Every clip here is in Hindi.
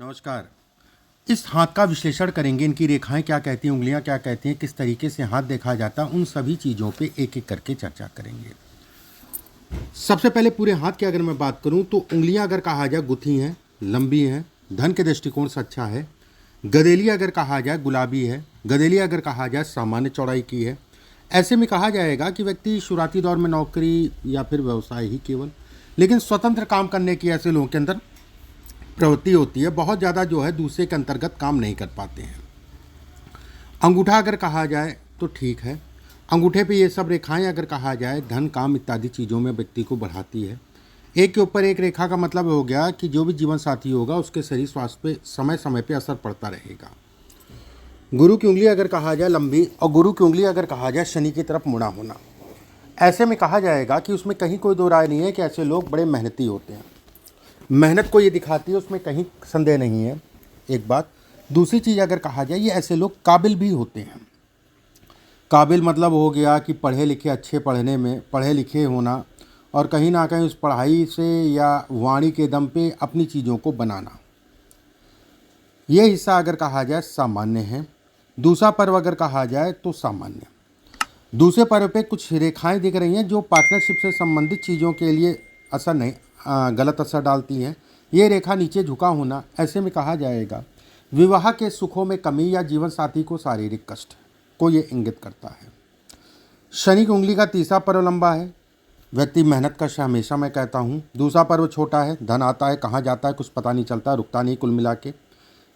नमस्कार। इस हाथ का विश्लेषण करेंगे, इनकी रेखाएं क्या कहती हैं, उंगलियां क्या कहती हैं, किस तरीके से हाथ देखा जाता है, उन सभी चीज़ों पे एक एक करके चर्चा करेंगे। सबसे पहले पूरे हाथ की अगर मैं बात करूं तो उंगलियां अगर कहा जाए गुथी हैं, लंबी हैं, धन के दृष्टिकोण से अच्छा है। गदेली अगर कहा जाए गुलाबी है। गदेली अगर कहा जाए सामान्य चौड़ाई की है। ऐसे में कहा जाएगा कि व्यक्ति शुरुआती दौर में नौकरी या फिर व्यवसाय ही केवल, लेकिन स्वतंत्र काम करने की ऐसे लोगों के अंदर प्रवृत्ति होती है। बहुत ज़्यादा जो है दूसरे के अंतर्गत काम नहीं कर पाते हैं। अंगूठा अगर कहा जाए तो ठीक है। अंगूठे पे ये सब रेखाएं अगर कहा जाए धन काम इत्यादि चीज़ों में व्यक्ति को बढ़ाती है। एक के ऊपर एक रेखा का मतलब हो गया कि जो भी जीवन साथी होगा उसके शरीर स्वास्थ्य पे समय समय पे असर पड़ता रहेगा। गुरु की उंगली अगर कहा जाए लंबी और गुरु की उंगली अगर कहा जाए शनि की तरफ मुड़ा होना, ऐसे में कहा जाएगा कि उसमें कहीं कोई दो राय नहीं है कि ऐसे लोग बड़े मेहनती होते हैं। मेहनत को ये दिखाती है, उसमें कहीं संदेह नहीं है। एक बात। दूसरी चीज़ अगर कहा जाए ये ऐसे लोग काबिल भी होते हैं। काबिल मतलब हो गया कि पढ़े लिखे, अच्छे पढ़ने में पढ़े लिखे होना और कहीं ना कहीं उस पढ़ाई से या वाणी के दम पे अपनी चीज़ों को बनाना। ये हिस्सा अगर कहा जाए सामान्य है। दूसरा पर्व अगर कहा जाए तो सामान्य। दूसरे पर्व पे कुछ रेखाएं दिख रही हैं जो पार्टनरशिप से संबंधित चीज़ों के लिए असर नहीं, गलत असर डालती हैं। ये रेखा नीचे झुका होना, ऐसे में कहा जाएगा विवाह के सुखों में कमी या जीवन साथी को शारीरिक कष्ट को ये इंगित करता है। शनि की उंगली का तीसरा पर्व लंबा है। व्यक्ति मेहनत कश है, हमेशा मैं कहता हूँ। दूसरा पर्व छोटा है, धन आता है कहाँ जाता है कुछ पता नहीं चलता, रुकता नहीं कुल मिला के।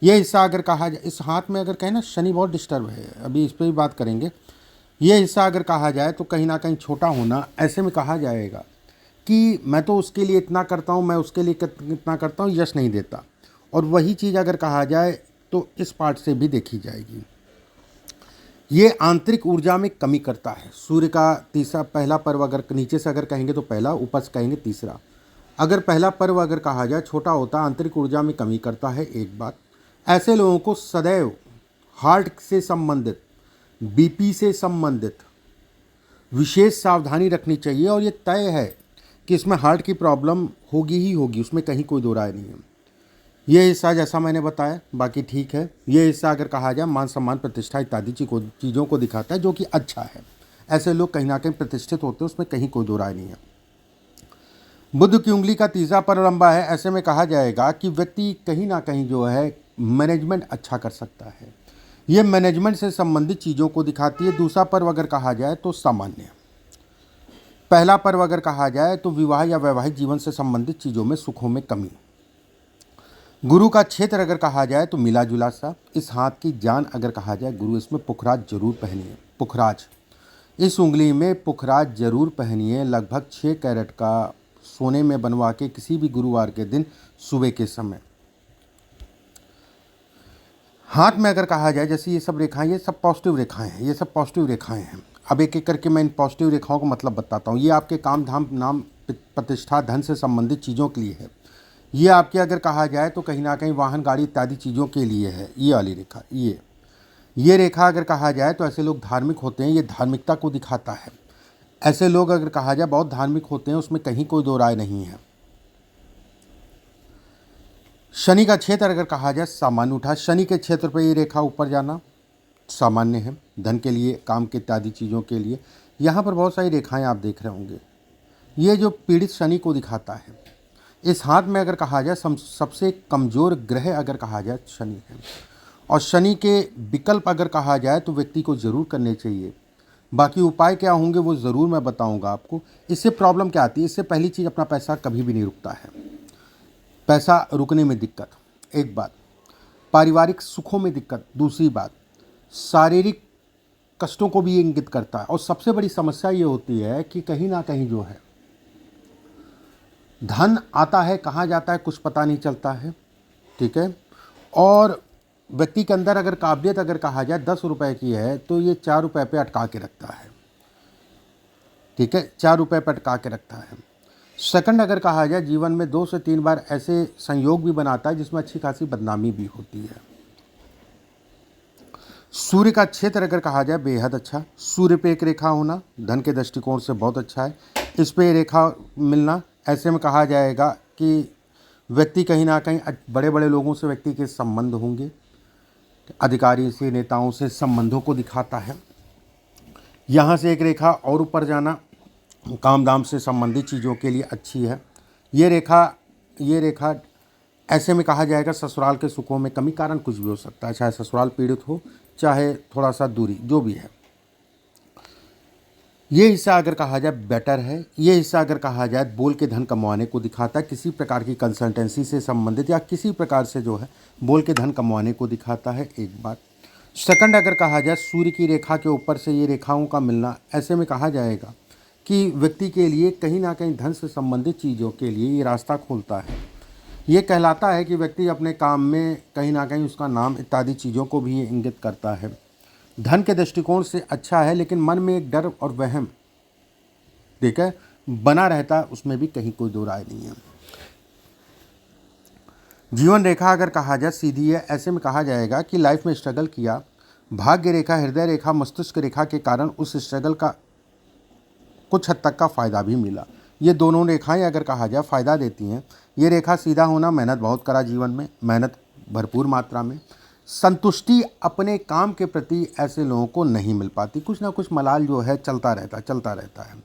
ये हिस्सा अगर कहा जाए, इस हाथ में अगर कहें ना शनि बहुत डिस्टर्ब है, अभी इस पर भी बात करेंगे। ये हिस्सा अगर कहा जाए तो कहीं ना कहीं छोटा होना, ऐसे में कहा जाएगा कि मैं तो उसके लिए इतना करता हूँ, मैं उसके लिए इतना करता हूँ, यश नहीं देता। और वही चीज़ अगर कहा जाए तो इस पार्ट से भी देखी जाएगी। ये आंतरिक ऊर्जा में कमी करता है। सूर्य का तीसरा पहला पर्व अगर नीचे से अगर कहेंगे तो पहला, ऊपर से कहेंगे तीसरा। अगर पहला पर्व अगर कहा जाए छोटा होता, आंतरिक ऊर्जा में कमी करता है। एक बात, ऐसे लोगों को सदैव हार्ट से संबंधित, बीपी से संबंधित विशेष सावधानी रखनी चाहिए। और ये तय है कि इसमें हार्ट की प्रॉब्लम होगी ही होगी, उसमें कहीं कोई दो राय नहीं है। ये हिस्सा जैसा मैंने बताया बाकी ठीक है। ये हिस्सा अगर कहा जाए मान सम्मान प्रतिष्ठा इत्यादि चीज़ों को दिखाता है जो कि अच्छा है। ऐसे लोग कहीं ना कहीं प्रतिष्ठित होते हैं, उसमें कहीं कोई दो राय नहीं है। बुध की उंगली का तीसरा पर्व लंबा है। ऐसे में कहा जाएगा कि व्यक्ति कहीं ना कहीं जो है मैनेजमेंट अच्छा कर सकता है। ये मैनेजमेंट से संबंधित चीज़ों को दिखाती है। दूसरा पर्व अगर कहा जाए तो सामान्य। पहला पर्व अगर कहा जाए तो विवाह या वैवाहिक जीवन से संबंधित चीज़ों में सुखों में कमी। गुरु का क्षेत्र अगर कहा जाए तो मिला जुला सा। इस हाथ की जान अगर कहा जाए गुरु इसमें पुखराज जरूर पहनिए। पुखराज, इस उंगली में पुखराज जरूर पहनिए। लगभग 6 कैरेट का सोने में बनवा के किसी भी गुरुवार के दिन सुबह के समय। हाथ में अगर कहा जाए जैसे ये सब रेखाएं, ये सब पॉजिटिव रेखाएं हैं, ये सब पॉजिटिव रेखाएं हैं। अब एक एक करके मैं इन पॉजिटिव रेखाओं को मतलब बताता हूँ। ये आपके काम धाम नाम प्रतिष्ठा धन से संबंधित चीज़ों के लिए है। ये आपके अगर कहा जाए तो कहीं ना कहीं वाहन गाड़ी इत्यादि चीज़ों के लिए है। ये वाली रेखा, ये रेखा अगर कहा जाए तो ऐसे लोग धार्मिक होते हैं, ये धार्मिकता को दिखाता है। ऐसे लोग अगर कहा जाए बहुत धार्मिक होते हैं, उसमें कहीं कोई दो राय नहीं है। शनि का क्षेत्र अगर कहा जाए सामान्य उठा। शनि के क्षेत्र पर ये रेखा ऊपर जाना सामान्य है, धन के लिए, काम के इत्यादि चीज़ों के लिए। यहाँ पर बहुत सारी रेखाएं आप देख रहे होंगे, ये जो पीड़ित शनि को दिखाता है। इस हाथ में अगर कहा जाए सबसे कमज़ोर ग्रह अगर कहा जाए शनि है। और शनि के विकल्प अगर कहा जाए तो व्यक्ति को ज़रूर करने चाहिए। बाकी उपाय क्या होंगे वो ज़रूर मैं बताऊंगा आपको। इससे प्रॉब्लम क्या आती है, इससे पहली चीज़ अपना पैसा कभी भी नहीं रुकता है, पैसा रुकने में दिक्कत। एक बात, पारिवारिक सुखों में दिक्कत। दूसरी बात, शारीरिक कष्टों को भी इंगित करता है। और सबसे बड़ी समस्या ये होती है कि कहीं ना कहीं जो है धन आता है कहाँ जाता है कुछ पता नहीं चलता है, ठीक है। और व्यक्ति के अंदर अगर काबिलियत अगर कहा जाए 10 रुपए की है तो ये 4 रुपए पे अटका के रखता है, ठीक है, 4 रुपए पे अटका के रखता है। सेकंड अगर कहा जाए जीवन में 2 से 3 बार ऐसे संयोग भी बनाता है जिसमें अच्छी खासी बदनामी भी होती है। सूर्य का क्षेत्र अगर कहा जाए बेहद अच्छा। सूर्य पे एक रेखा होना धन के दृष्टिकोण से बहुत अच्छा है। इस पे रेखा मिलना, ऐसे में कहा जाएगा कि व्यक्ति कहीं ना कहीं बड़े बड़े लोगों से व्यक्ति के संबंध होंगे, अधिकारी से, नेताओं से संबंधों को दिखाता है। यहाँ से एक रेखा और ऊपर जाना काम धाम से संबंधित चीज़ों के लिए अच्छी है। ये रेखा ऐसे में कहा जाएगा ससुराल के सुखों में कमी, कारण कुछ भी हो सकता है, चाहे ससुराल पीड़ित हो, चाहे थोड़ा सा दूरी, जो भी है। ये हिस्सा अगर कहा जाए बेटर है। ये हिस्सा अगर कहा जाए बोल के धन कमाने को दिखाता है, किसी प्रकार की कंसल्टेंसी से संबंधित या किसी प्रकार से जो है बोल के धन कमाने को दिखाता है, एक बात। सेकंड अगर कहा जाए सूर्य की रेखा के ऊपर से ये रेखाओं का मिलना, ऐसे में कहा जाएगा कि व्यक्ति के लिए कहीं ना कहीं धन से संबंधित चीज़ों के लिए ये रास्ता खोलता है। ये कहलाता है कि व्यक्ति अपने काम में कहीं ना कहीं उसका नाम इत्यादि चीज़ों को भी ये इंगित करता है। धन के दृष्टिकोण से अच्छा है, लेकिन मन में एक डर और वहम, ठीक है, बना रहता है, उसमें भी कहीं कोई दो राय नहीं है। जीवन रेखा अगर कहा जाए सीधी है, ऐसे में कहा जाएगा कि लाइफ में स्ट्रगल किया, भाग्य रेखा, हृदय रेखा, मस्तिष्क रेखा के कारण उस स्ट्रगल का कुछ हद तक का फ़ायदा भी मिला। ये दोनों रेखाएं अगर कहा जाए फ़ायदा देती हैं। ये रेखा सीधा होना, मेहनत बहुत करा जीवन में, मेहनत भरपूर मात्रा में, संतुष्टि अपने काम के प्रति ऐसे लोगों को नहीं मिल पाती, कुछ ना कुछ मलाल जो है चलता रहता है।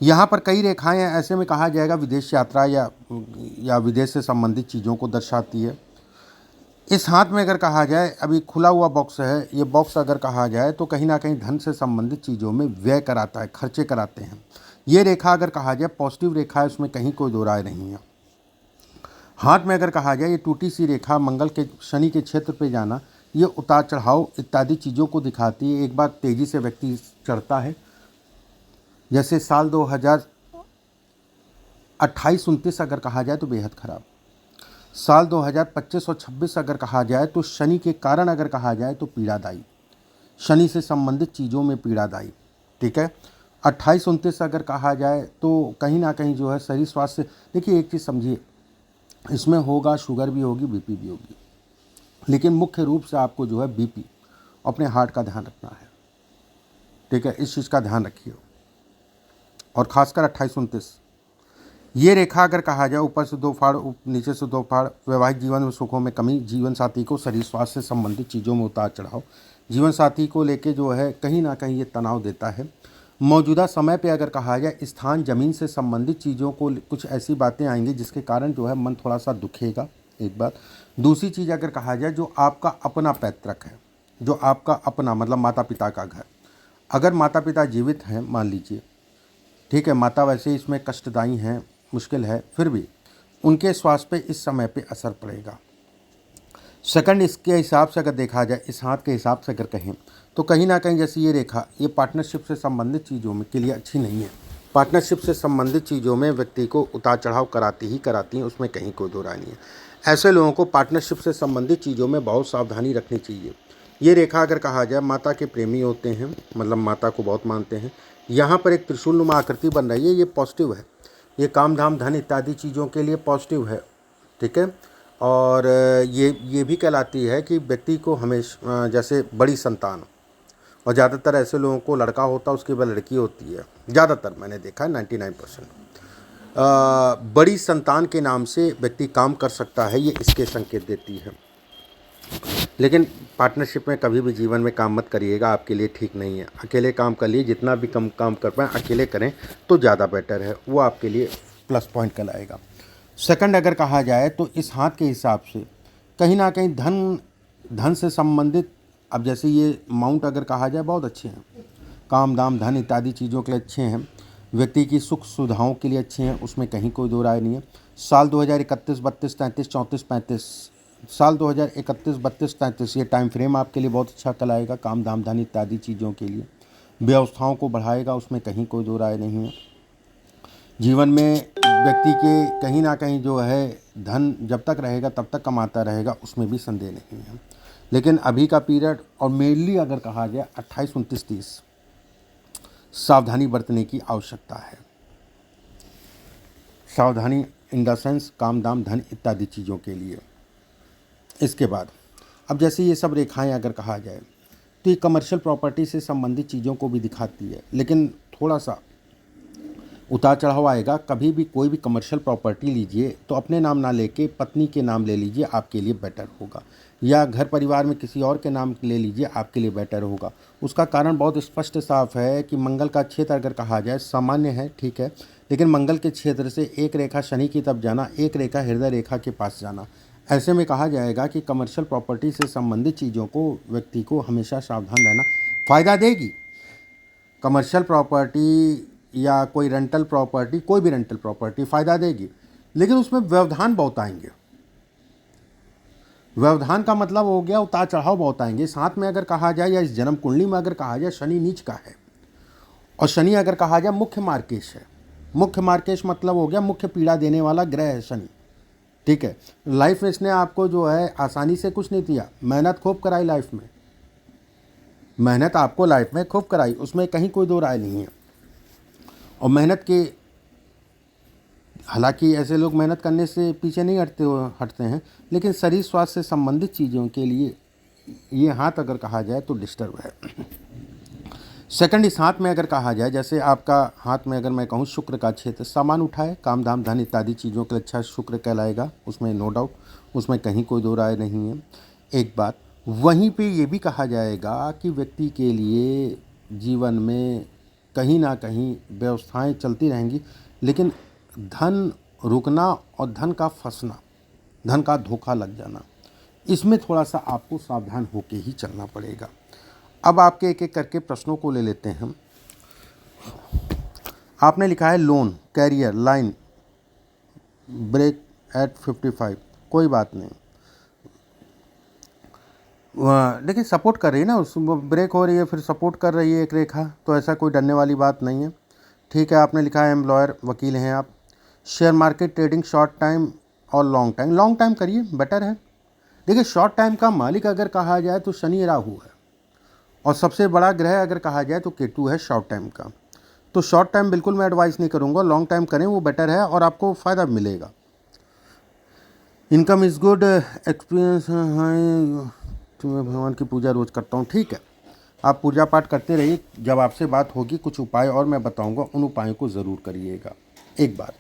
यहाँ पर कई रेखाएं हैं, ऐसे में कहा जाएगा विदेश यात्रा या विदेश से संबंधित चीज़ों को दर्शाती है। इस हाथ में अगर कहा जाए अभी खुला हुआ बॉक्स है, ये बॉक्स अगर कहा जाए तो कहीं ना कहीं धन से संबंधित चीज़ों में व्यय कराता है, खर्चे कराते हैं। ये रेखा अगर कहा जाए पॉजिटिव रेखा है, उसमें कहीं कोई दो राय नहीं है। हाथ में अगर कहा जाए ये टूटी सी रेखा मंगल के शनि के क्षेत्र पे जाना, ये उतार चढ़ाव इत्यादि चीज़ों को दिखाती है। एक बार तेज़ी से व्यक्ति चढ़ता है, जैसे साल 2028-29 अगर कहा जाए तो बेहद खराब, साल 2025 और 26 अगर कहा जाए तो शनि के कारण अगर कहा जाए तो पीड़ादायी, शनि से संबंधित चीज़ों में पीड़ादायी, ठीक है। 28-29 अगर कहा जाए तो कहीं ना कहीं जो है शरीर स्वास्थ्य, देखिए एक चीज़ समझिए, इसमें होगा शुगर भी होगी, बीपी भी होगी, लेकिन मुख्य रूप से आपको जो है बीपी, अपने हार्ट का ध्यान रखना है, ठीक है, इस चीज़ का ध्यान रखिए। और ख़ासकर 28-29 ये रेखा अगर कहा जाए ऊपर से 2 फाड़, नीचे से 2 फाड़, वैवाहिक जीवन में सुखों में कमी, जीवन साथी को शरीर स्वास्थ्य से संबंधित चीज़ों में उतार चढ़ाव, जीवन साथी को लेके जो है कहीं ना कहीं ये तनाव देता है। मौजूदा समय पे अगर कहा जाए स्थान ज़मीन से संबंधित चीज़ों को कुछ ऐसी बातें आएंगी जिसके कारण जो है मन थोड़ा सा दुखेगा, एक बात। दूसरी चीज़ अगर कहा जाए जो आपका अपना पैतृक है, जो आपका अपना मतलब माता पिता का घर, अगर माता पिता जीवित हैं मान लीजिए, ठीक है, माता वैसे इसमें कष्टदायी हैं, मुश्किल है, फिर भी उनके स्वास्थ्य पे इस समय पे असर पड़ेगा। सेकंड इसके हिसाब से अगर देखा जाए, इस हाथ के हिसाब से अगर कहें तो कहीं ना कहीं जैसे ये रेखा, ये पार्टनरशिप से संबंधित चीज़ों में के लिए अच्छी नहीं है। पार्टनरशिप से संबंधित चीज़ों में व्यक्ति को उतार चढ़ाव कराती हैं, उसमें कहीं कोई दो राय नहीं है। ऐसे लोगों को पार्टनरशिप से संबंधित चीज़ों में बहुत सावधानी रखनी चाहिए। ये रेखा अगर कहा जाए माता के प्रेमी होते हैं, मतलब माता को बहुत मानते हैं। यहाँ पर एक त्रिशूलनुमा आकृति बन रही है, ये पॉजिटिव है, ये काम धाम धन इत्यादि चीज़ों के लिए पॉजिटिव है, ठीक है। और ये भी कहलाती है कि व्यक्ति को हमेशा जैसे बड़ी संतान, और ज़्यादातर ऐसे लोगों को लड़का होता है उसके बाद लड़की होती है, ज़्यादातर मैंने देखा है 99%। बड़ी संतान के नाम से व्यक्ति काम कर सकता है, ये इसके संकेत देती है। लेकिन पार्टनरशिप में कभी भी जीवन में काम मत करिएगा, आपके लिए ठीक नहीं है। अकेले काम कर लिए, जितना भी कम काम कर पाएँ अकेले करें तो ज़्यादा बेटर है, वो आपके लिए प्लस पॉइंट कहलाएगा। सेकंड अगर कहा जाए तो इस हाथ के हिसाब से कहीं ना कहीं धन से संबंधित, अब जैसे ये माउंट अगर कहा जाए बहुत अच्छे हैं, काम दाम धन इत्यादि चीज़ों के लिए अच्छे हैं, व्यक्ति की सुख सुविधाओं के लिए अच्छे हैं, उसमें कहीं कोई दो राय नहीं है। साल 2031, 32, 33, 34, 35, साल 2031, 32, 33 ये टाइम फ्रेम आपके लिए बहुत अच्छा कहलाएगा, काम धाम धन इत्यादि चीज़ों के लिए, व्यवस्थाओं को बढ़ाएगा, उसमें कहीं कोई दो राय नहीं है। जीवन में व्यक्ति के कहीं ना कहीं जो है धन जब तक रहेगा तब तक कमाता रहेगा, उसमें भी संदेह नहीं है। लेकिन अभी का पीरियड और मेनली अगर कहा जाए 28, 29, 30 सावधानी बरतने की आवश्यकता है। सावधानी इन द सेंस काम दाम धन इत्यादि चीज़ों के लिए। इसके बाद अब जैसे ये सब रेखाएं अगर कहा जाए तो ये कमर्शियल प्रॉपर्टी से संबंधित चीज़ों को भी दिखाती है, लेकिन थोड़ा सा उतार चढ़ाव आएगा। कभी भी कोई भी कमर्शियल प्रॉपर्टी लीजिए तो अपने नाम ना लेके पत्नी के नाम ले लीजिए, आपके लिए बेटर होगा। या घर परिवार में किसी और के नाम ले लीजिए, आपके लिए बेटर होगा। उसका कारण बहुत स्पष्ट साफ है कि मंगल का क्षेत्र अगर कहा जाए सामान्य है, ठीक है, लेकिन मंगल के क्षेत्र से एक रेखा शनि की तरफ जाना, एक रेखा हृदय रेखा के पास जाना, ऐसे में कहा जाएगा कि कमर्शियल प्रॉपर्टी से संबंधित चीज़ों को व्यक्ति को हमेशा सावधान रहना। फ़ायदा देगी कमर्शियल प्रॉपर्टी या कोई रेंटल प्रॉपर्टी, कोई भी रेंटल प्रॉपर्टी फ़ायदा देगी, लेकिन उसमें व्यवधान बहुत आएंगे। व्यवधान का मतलब हो गया उतार चढ़ाव बहुत आएंगे। साथ में अगर कहा जाए या इस जन्म कुंडली में अगर कहा जाए शनि नीच का है, और शनि अगर कहा जाए मुख्य मार्केश है। मुख्य मार्केश मतलब हो गया मुख्य पीड़ा देने वाला ग्रह है शनि, ठीक है। लाइफ में इसने आपको जो है आसानी से कुछ नहीं दिया, मेहनत खूब कराई लाइफ में, मेहनत आपको लाइफ में खूब कराई, उसमें कहीं कोई दो राय नहीं है। और मेहनत के, हालांकि ऐसे लोग मेहनत करने से पीछे नहीं हटते हैं, लेकिन शरीर स्वास्थ्य से संबंधित चीज़ों के लिए ये हाथ अगर कहा जाए तो डिस्टर्ब है। सेकंड, इस हाथ में अगर कहा जाए, जैसे आपका हाथ में अगर मैं कहूँ शुक्र का क्षेत्र, सामान उठाए, काम धाम धन इत्यादि चीज़ों के लिए अच्छा शुक्र कहलाएगा, उसमें नो डाउट, उसमें कहीं कोई दो राय नहीं है। एक बात वहीं पे ये भी कहा जाएगा कि व्यक्ति के लिए जीवन में कहीं ना कहीं व्यवस्थाएं चलती रहेंगी, लेकिन धन रुकना और धन का फंसना, धन का धोखा लग जाना, इसमें थोड़ा सा आपको सावधान होके ही चलना पड़ेगा। अब आपके एक एक करके प्रश्नों को ले लेते हैं। आपने लिखा है loan, career, line, break at 55, कोई बात नहीं, देखिए सपोर्ट कर रही है ना, उस ब्रेक हो रही है फिर सपोर्ट कर रही है एक रेखा, तो ऐसा कोई डरने वाली बात नहीं है, ठीक है। आपने लिखा है एम्प्लॉयर, वकील हैं आप। Share market trading short time और लॉन्ग टाइम करिए, बेटर है। देखिए शॉर्ट टाइम का मालिक अगर कहा जाए तो शनि राहु है, और सबसे बड़ा ग्रह अगर कहा जाए तो केतु है शॉर्ट टाइम का। तो शॉर्ट टाइम बिल्कुल मैं एडवाइस नहीं करूँगा, लॉन्ग टाइम करें, वो बेटर है और आपको फ़ायदा मिलेगा। इनकम इज़ गुड, एक्सपीरियंस है, तो मैं भगवान की पूजा रोज़ करता हूँ, ठीक है। आप पूजा पाठ करते रहिए, जब आपसे बात होगी कुछ उपाय और मैं बताऊँगा, उन उपायों को ज़रूर करिएगा। एक बात।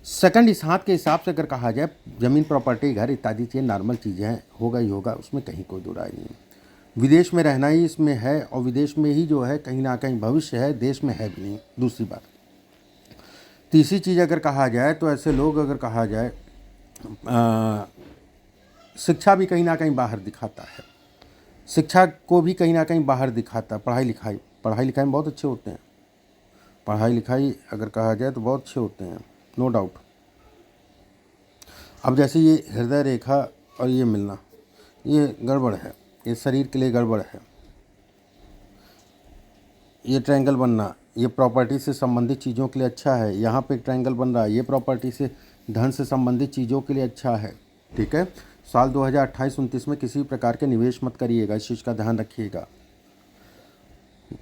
सेकंड, इस हाथ के हिसाब से अगर कहा जाए ज़मीन, प्रॉपर्टी, घर इत्यादि चीज़ें नॉर्मल चीज़ें हैं, होगा ही होगा, उसमें कहीं कोई दो राय नहीं। विदेश में रहना ही इसमें है, और विदेश में ही जो है कहीं ना कहीं भविष्य है, देश में है भी नहीं। दूसरी बात, तीसरी चीज़ अगर कहा जाए तो ऐसे लोग अगर कहा जाए शिक्षा भी कहीं ना कहीं बाहर दिखाता है, शिक्षा को भी कहीं ना कहीं बाहर दिखाता है। पढ़ाई लिखाई में बहुत अच्छे होते हैं, पढ़ाई लिखाई अगर कहा जाए तो बहुत अच्छे होते हैं, नो डाउट। अब जैसे ये हृदय रेखा और ये मिलना, ये गड़बड़ है, ये शरीर के लिए गड़बड़ है। ये ट्रायंगल बनना, ये प्रॉपर्टी से संबंधित चीज़ों के लिए अच्छा है। यहाँ पे ट्रायंगल बन रहा है, ये प्रॉपर्टी से, धन से संबंधित चीज़ों के लिए अच्छा है, ठीक है। साल 2028-29 में किसी भी प्रकार के निवेश मत करिएगा, इस चीज़ का ध्यान रखिएगा,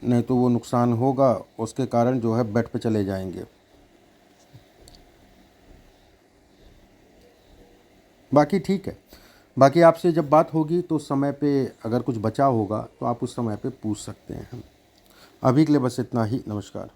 नहीं तो वो नुकसान होगा, उसके कारण जो है बेड पे चले जाएंगे। बाकी ठीक है, बाकी आपसे जब बात होगी तो उस समय पे अगर कुछ बचा होगा तो आप उस समय पे पूछ सकते हैं। अभी के लिए बस इतना ही, नमस्कार।